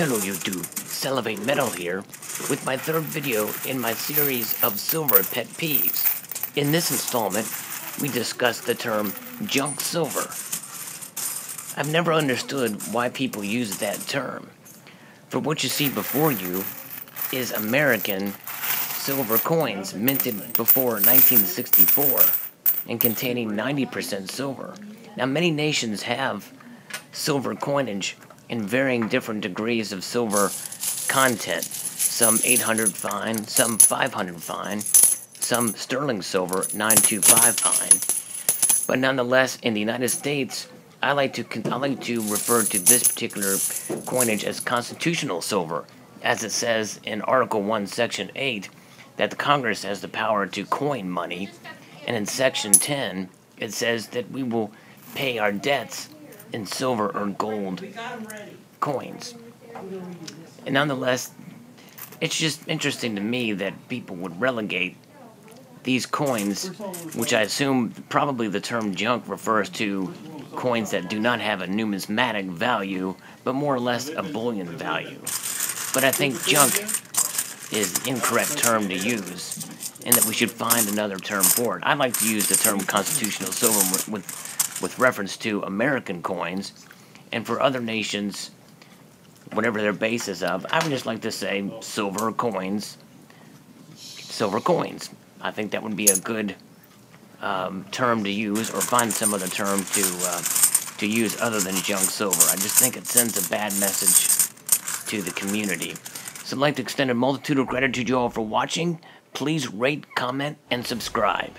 Hello YouTube, Salivate Metal here, with my third video in my series of silver pet peeves. In this installment, we discuss the term junk silver. I've never understood why people use that term. For what you see before you is American silver coins minted before 1964 and containing 90% silver. Now many nations have silver coinage in varying different degrees of silver content. Some 800 fine, some 500 fine, some sterling silver 925 fine. But nonetheless, in the United States, I like to refer to this particular coinage as constitutional silver, as it says in Article 1, Section 8, that the Congress has the power to coin money, and in Section 10, it says that we will pay our debts in silver or gold coins. And nonetheless, it's just interesting to me that people would relegate these coins, which I assume probably the term junk refers to coins that do not have a numismatic value, but more or less a bullion value. But I think junk is an incorrect term to use, and that we should find another term for it. I like to use the term constitutional silver with reference to American coins, and for other nations, whatever their basis of, I would just like to say silver coins. Silver coins. I think that would be a good term to use, or find some other term to use other than junk silver. I just think it sends a bad message to the community. So I'd like to extend a multitude of gratitude to you all for watching. Please rate, comment, and subscribe.